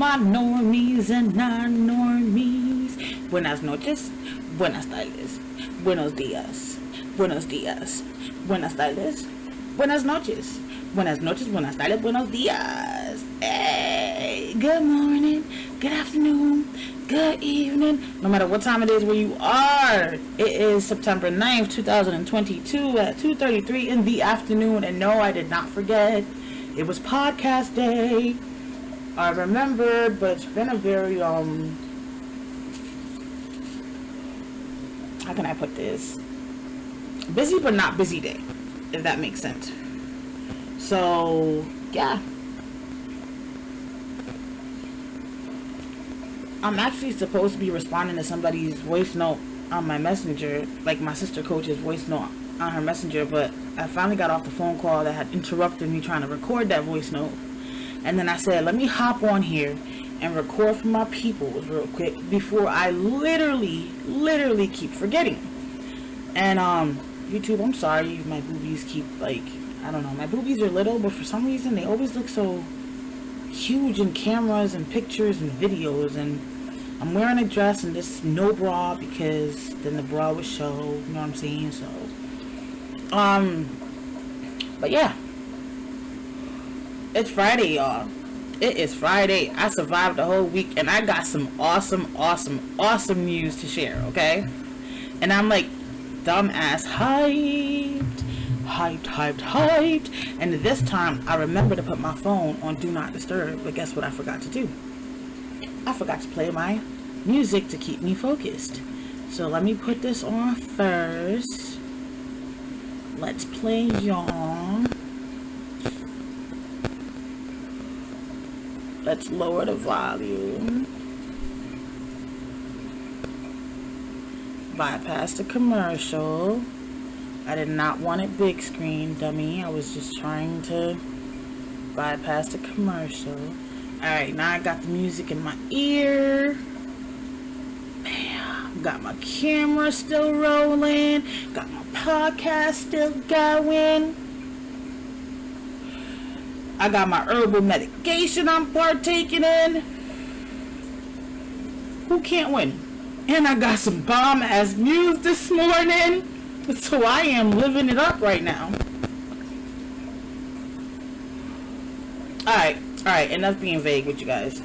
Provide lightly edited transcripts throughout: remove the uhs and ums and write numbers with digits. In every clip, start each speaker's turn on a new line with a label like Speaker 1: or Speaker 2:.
Speaker 1: my normies and non-normies. Buenas noches, buenas tardes, buenos días, buenos días, buenas tardes, buenas noches, buenas noches, buenas tardes, buenos días. Hey, good morning, good afternoon, good evening, no matter what time it is where you are. It is September 9th, 2022 at 2:33 in the afternoon, and no, I did not forget. It was podcast day. I remembered, but it's been a very, how can I put this? Busy but not busy day, if that makes sense. So, yeah. I'm actually supposed to be responding to somebody's voice note on my messenger, like my sister coach's voice note on her messenger, but I finally got off the phone call that had interrupted me trying to record that voice note. And then I said, let me hop on here and record for my peoples real quick before I literally keep forgetting. And YouTube, I'm sorry if my boobies keep, like, I don't know, my boobies are little, but for some reason they always look so huge in cameras and pictures and videos. And I'm wearing a dress and this no bra because then the bra would show, you know what I'm saying? So but yeah, it's Friday, y'all. It is Friday. I survived the whole week and I got some awesome news to share, okay? And I'm like dumbass hyped. And this time I remember to put my phone on do not disturb, but guess what I forgot to do? I forgot to play my music to keep me focused. So let me put this on first. Let's play, y'all. Let's lower the volume. Bypass the commercial. I did not want it big screen, dummy. I was just trying to bypass the commercial. Alright, now I got the music in my ear. Bam. Got my camera still rolling. Got my podcast still going. I got my herbal medication I'm partaking in. Who can't win? And I got some bomb ass news this morning. So I am living it up right now. Alright, enough being vague with you guys.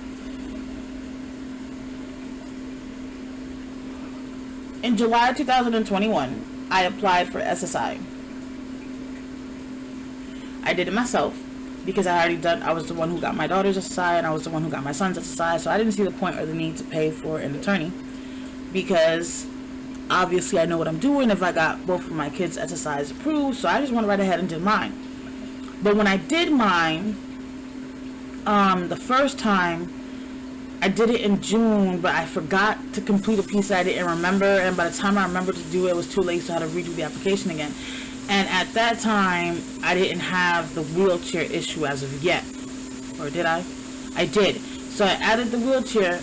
Speaker 1: In July 2021, I applied for SSI. I did it myself because I was the one who got my daughter's SSI and I was the one who got my son's SSI, so I didn't see the point or the need to pay for an attorney because obviously I know what I'm doing if I got both of my kids' SSIs approved, so I just went right ahead and did mine. But when I did mine, the first time, I did it in June, but I forgot to complete a piece that I didn't remember, and by the time I remembered to do it, it was too late, so I had to redo the application again. And at that time, I didn't have the wheelchair issue as of yet. Or did I? I did. So I added the wheelchair,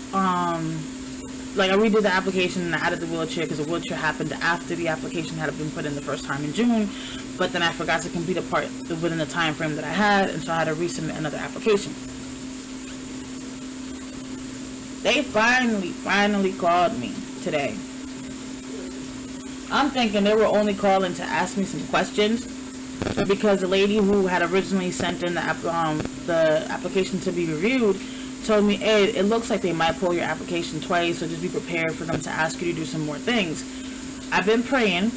Speaker 1: like I redid the application and I added the wheelchair because the wheelchair happened after the application had been put in the first time in June, but then I forgot to complete a part within the time frame that I had, and so I had to resubmit another application. They finally called me today. I'm thinking they were only calling to ask me some questions because the lady who had originally sent in the application to be reviewed told me, hey, it looks like they might pull your application twice, so just be prepared for them to ask you to do some more things. I've been praying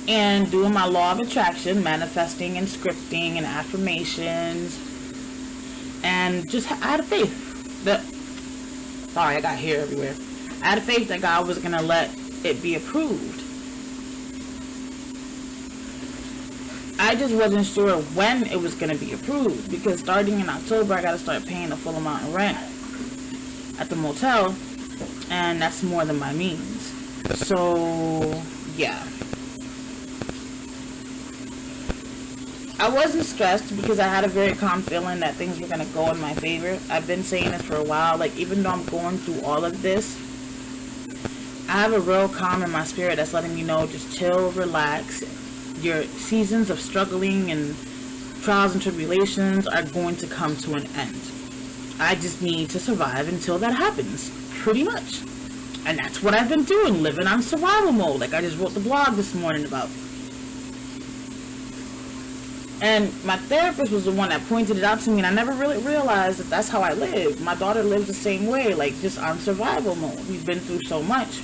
Speaker 1: and doing my law of attraction, manifesting and scripting and affirmations, and just I had a faith that, sorry, I got hair everywhere. I had a faith that God was going to let it be approved. I just wasn't sure when it was going to be approved because starting in October, I got to start paying the full amount of rent at the motel, and that's more than my means. So, yeah. I wasn't stressed because I had a very calm feeling that things were going to go in my favor. I've been saying this for a while. Like, even though I'm going through all of this, I have a real calm in my spirit that's letting me know just chill, relax. Your seasons of struggling and trials and tribulations are going to come to an end. I just need to survive until that happens, pretty much. And that's what I've been doing, living on survival mode, like I just wrote the blog this morning about. And my therapist was the one that pointed it out to me, and I never really realized that that's how I live. My daughter lives the same way, like just on survival mode. We've been through so much.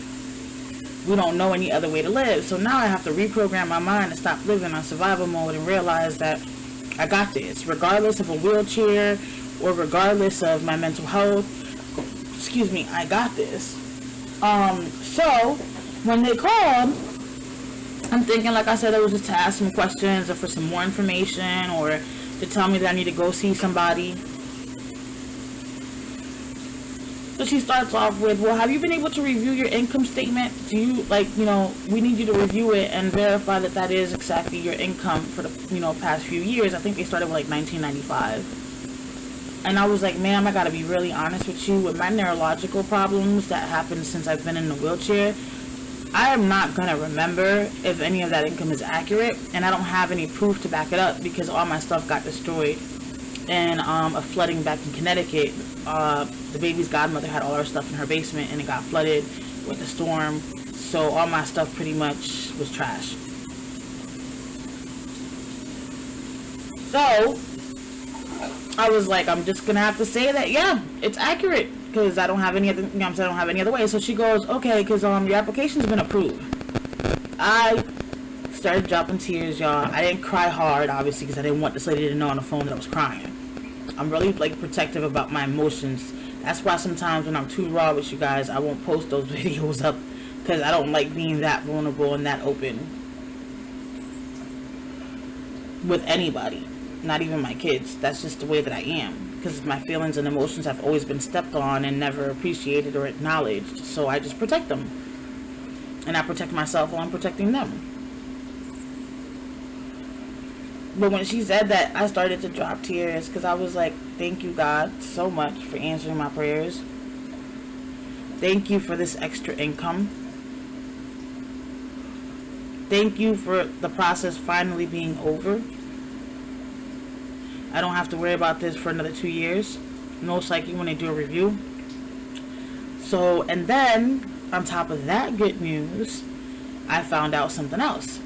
Speaker 1: We don't know any other way to live. So now I have to reprogram my mind to stop living on survival mode and realize that I got this, regardless of a wheelchair or regardless of my mental health. Excuse me, I got this. So when they called, I'm thinking, like I said, it was just to ask some questions or for some more information or to tell me that I need to go see somebody. So she starts off with, well, have you been able to review your income statement? Do you, we need you to review it and verify that that is exactly your income for the, past few years. I think they started with like 1995. And I was like, ma'am, I gotta be really honest with you. With my neurological problems that happened since I've been in the wheelchair, I am not going to remember if any of that income is accurate, and I don't have any proof to back it up because all my stuff got destroyed in a flooding back in Connecticut. The baby's godmother had all her stuff in her basement, and it got flooded with the storm, so all my stuff pretty much was trash. So I was like, I'm just going to have to say that, yeah, it's accurate. Because I don't have any other, I don't have any other way. So she goes, okay, because your application's been approved. I started dropping tears, y'all. I didn't cry hard, obviously, because I didn't want this lady to know on the phone that I was crying. I'm really protective about my emotions. That's why sometimes when I'm too raw with you guys, I won't post those videos up, because I don't like being that vulnerable and that open with anybody, not even my kids. That's just the way that I am. Because my feelings and emotions have always been stepped on and never appreciated or acknowledged. So I just protect them. And I protect myself while I'm protecting them. But when she said that, I started to drop tears because I was like, thank you, God, so much for answering my prayers. Thank you for this extra income. Thank you for the process finally being over. I don't have to worry about this for another 2 years. Most likely when they do a review. So, and then, on top of that good news, I found out something else.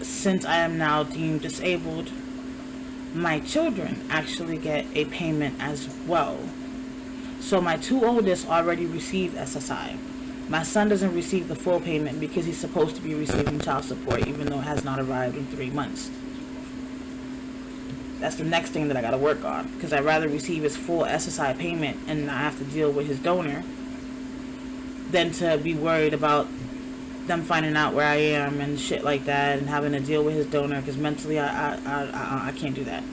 Speaker 1: Since I am now deemed disabled, my children actually get a payment as well. So my two oldest already receive SSI. My son doesn't receive the full payment because he's supposed to be receiving child support, even though it has not arrived in 3 months. That's the next thing that I gotta work on, because I'd rather receive his full SSI payment and not have to deal with his donor than to be worried about them finding out where I am and shit like that and having to deal with his donor, because mentally I can't do that.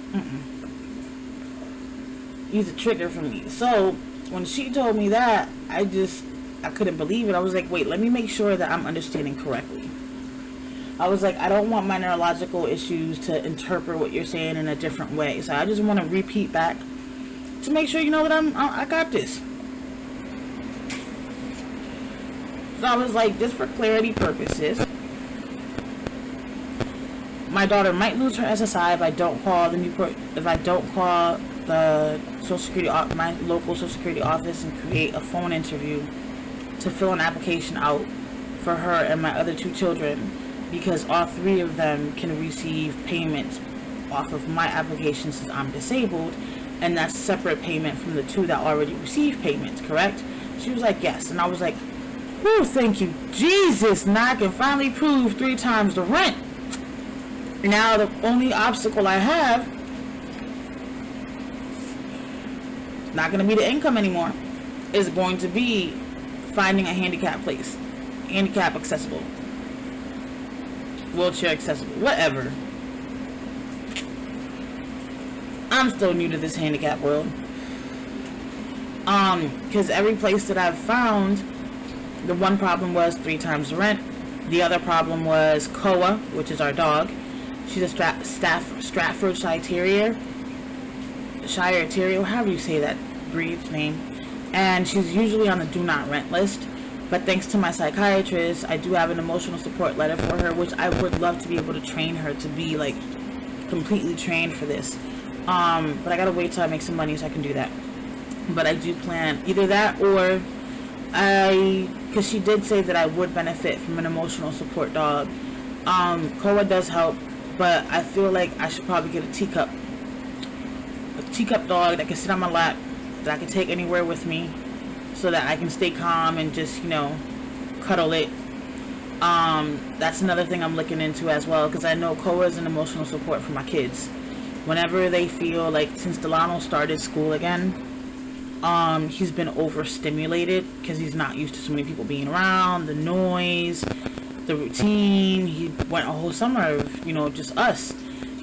Speaker 1: He's a trigger for me. So when she told me that, I couldn't believe it. I was like, wait, let me make sure that I'm understanding correctly. I was like, I don't want my neurological issues to interpret what you're saying in a different way. So I just want to repeat back to make sure you know that I got this. So I was like, just for clarity purposes, my daughter might lose her SSI if I don't call the Social Security, my local Social Security office, and create a phone interview to fill an application out for her and my other two children. Because all three of them can receive payments off of my application since I'm disabled, and that's separate payment from the two that already received payments, correct? She was like, yes. And I was like, whew, thank you, Jesus. Now I can finally prove 3 times the rent. Now the only obstacle I have is not going to be the income anymore. It's going to be finding a handicap place. Handicap accessible. Wheelchair accessible, whatever. I'm still new to this handicap world. Because every place that I've found, the one problem was 3 times the rent. The other problem was Koa, which is our dog. She's a Staffordshire Terrier, however you say that breed's name. And she's usually on the do not rent list. But thanks to my psychiatrist, I do have an emotional support letter for her, which I would love to be able to train her to be like completely trained for this. But I gotta wait till I make some money so I can do that. But I do plan either that, or because she did say that I would benefit from an emotional support dog. Koa does help, but I feel like I should probably get a teacup dog that can sit on my lap, that I can take anywhere with me, so that I can stay calm and just, cuddle it. That's another thing I'm looking into as well, because I know Koa is an emotional support for my kids. Whenever they feel like, since Delano started school again, he's been overstimulated because he's not used to so many people being around, the noise, the routine. He went a whole summer of, just us.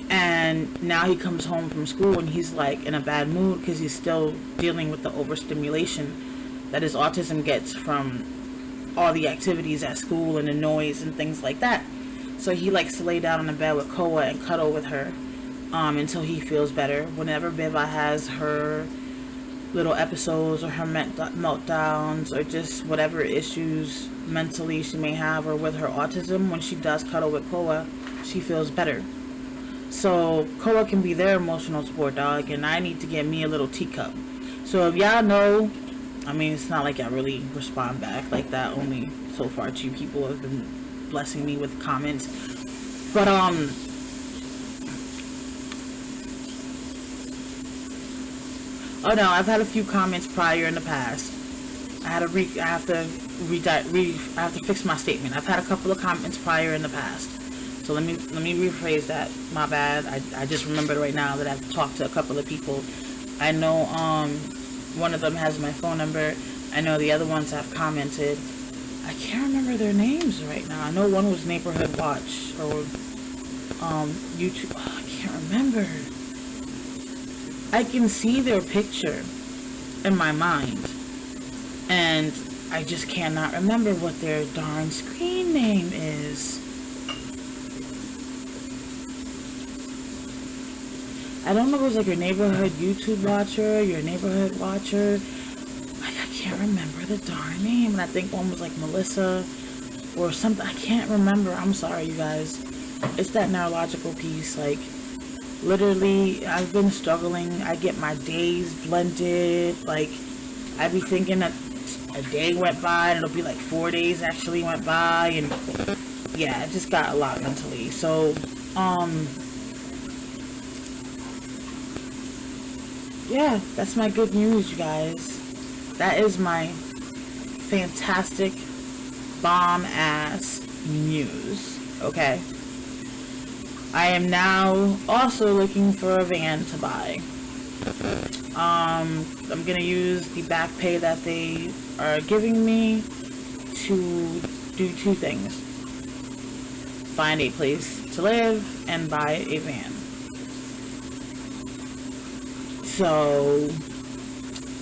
Speaker 1: And now he comes home from school and he's like in a bad mood because he's still dealing with the overstimulation that his autism gets from all the activities at school and the noise and things like that. So he likes to lay down in the bed with Koa and cuddle with her until he feels better. Whenever Biva has her little episodes or her meltdowns or just whatever issues mentally she may have or with her autism, when she does cuddle with Koa, she feels better. So Koa can be their emotional support dog, and I need to get me a little teacup. So if y'all know, it's not like y'all really respond back like that. Only so far 2 people have been blessing me with comments. But oh no, I've had a few comments prior in the past. I have to fix my statement. I've had a couple of comments prior in the past. So let me rephrase that. My bad. I just remembered right now that I've talked to a couple of people. I know one of them has my phone number. I know the other ones have commented. I can't remember their names right now. I know one was Neighborhood Watch or YouTube. Oh, I can't remember. I can see their picture in my mind, and I just cannot remember what their darn screen name is. I don't know if it was like your neighborhood YouTube watcher, your neighborhood watcher. I can't remember the darn name. And I think one was like Melissa or something. I can't remember. I'm sorry, you guys. It's that neurological piece. Like, literally, I've been struggling. I get my days blended. Like, I be thinking that a day went by and it'll be like 4 days actually went by. And yeah, it just got a lot mentally. So, yeah, that's my good news, you guys. That is my fantastic bomb ass news. Okay. I am now also looking for a van to buy. I'm gonna use the back pay that they are giving me to do 2 things: find a place to live and buy a van. So,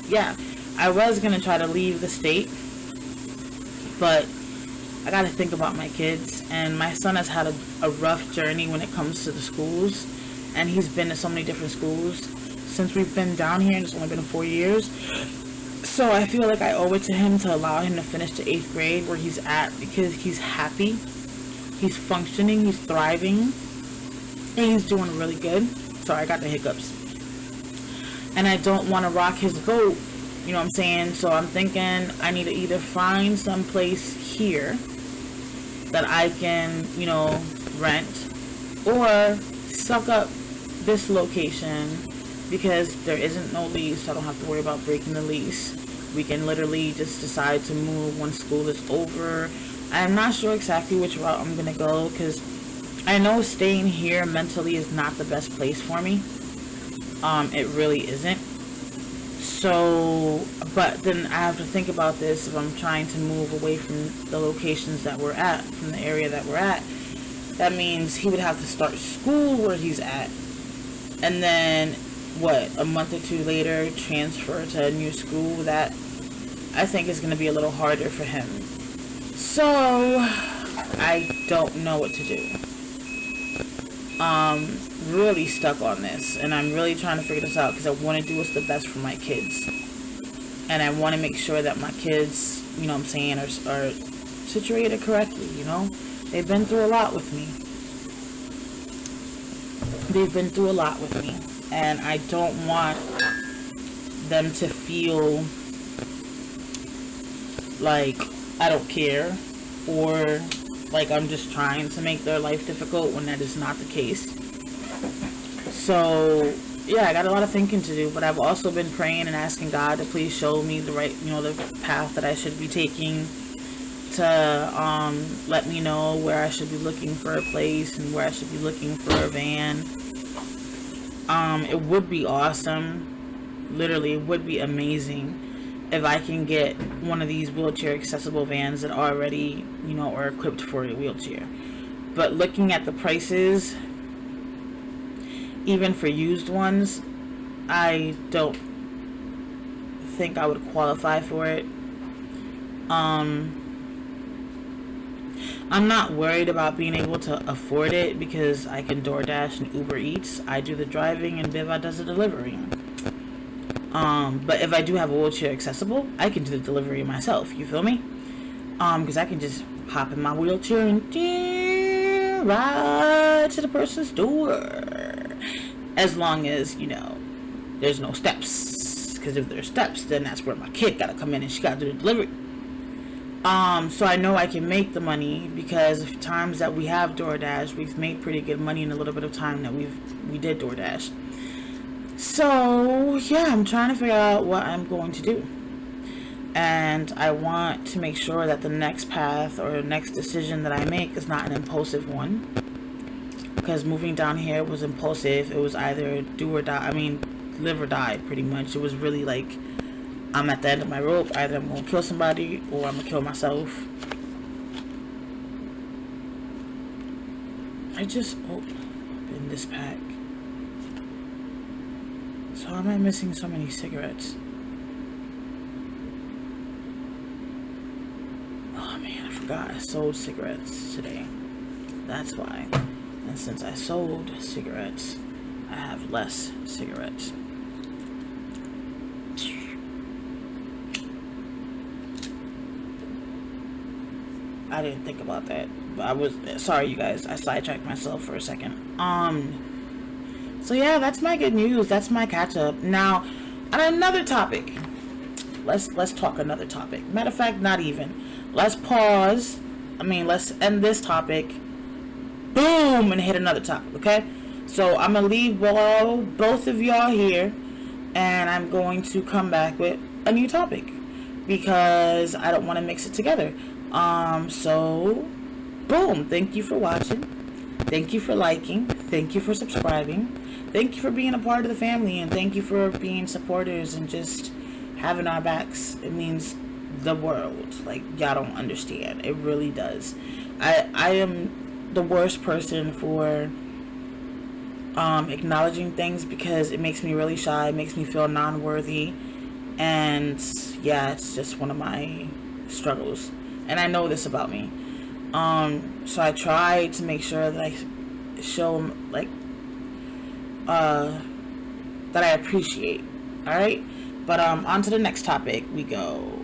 Speaker 1: yeah, I was going to try to leave the state, but I got to think about my kids, and my son has had a rough journey when it comes to the schools, and he's been to so many different schools since we've been down here, and it's only been 4 years. So I feel like I owe it to him to allow him to finish the 8th grade where he's at, because he's happy, he's functioning, he's thriving, and he's doing really good. Sorry, I got the hiccups. And I don't want to rock his boat, you know what I'm saying? So I'm thinking I need to either find some place here that I can, rent, or suck up this location because there isn't no lease, so I don't have to worry about breaking the lease. We can literally just decide to move when school is over. I'm not sure exactly which route I'm going to go, because I know staying here mentally is not the best place for me. It really isn't. So, but then I have to think about this if I'm trying to move away from the locations that we're at, from the area that we're at. That means he would have to start school where he's at, and then a month or 2 later transfer to a new school. That I think is going to be a little harder for him. So I don't know what to do. Really stuck on this, and I'm really trying to figure this out because I want to do what's the best for my kids, and I want to make sure that my kids, are situated correctly. They've been through a lot with me. they've been through a lot with me, and I don't want them to feel like I don't care, or like I'm just trying to make their life difficult when that is not the case. So yeah, I got a lot of thinking to do, but I've also been praying and asking God to please show me the right, the path that I should be taking, to let me know where I should be looking for a place and where I should be looking for a van. It would be awesome, literally it would be amazing if I can get one of these wheelchair accessible vans that already, are equipped for a wheelchair. But looking at the prices, even for used ones, I don't think I would qualify for it. I'm not worried about being able to afford it because I can DoorDash and Uber Eats. I do the driving and Biva does the delivering. But if I do have a wheelchair accessible, I can do the delivery myself. You feel me? Because I can just hop in my wheelchair and ride to the person's door. As long as, there's no steps. Because if there's steps, then that's where my kid gotta come in and she gotta do the delivery. So I know I can make the money because of times that we have DoorDash, we've made pretty good money in a little bit of time that we did DoorDash. So yeah, I'm trying to figure out what I'm going to do, and I want to make sure that the next path or next decision that I make is not an impulsive one, because moving down here was impulsive. It was either do or die. I mean, live or die, pretty much. It was really like, I'm at the end of my rope. Either I'm going to kill somebody or I'm going to kill myself. I just opened this pack. So how am I missing so many cigarettes? Oh man, I forgot I sold cigarettes today. That's why. And since I sold cigarettes, I have less cigarettes. I didn't think about that, but I was sorry, you guys. I sidetracked myself for a second. So yeah, that's my good news. That's my catch up. Now, on another topic. Let's talk another topic. Matter of fact, not even. Let's pause. Let's end this topic. Boom, and hit another topic. Okay. So I'm gonna leave both of y'all here, and I'm going to come back with a new topic because I don't want to mix it together. So boom, thank you for watching, thank you for liking, thank you for subscribing, thank you for being a part of the family, and thank you for being supporters and just having our backs. It means the world. Like, y'all don't understand, it really does. I am the worst person for acknowledging things because it makes me really shy, it makes me feel non-worthy, and yeah, it's just one of my struggles. And I know this about me. So I try to make sure that I show that I appreciate. Alright? But on to the next topic we go.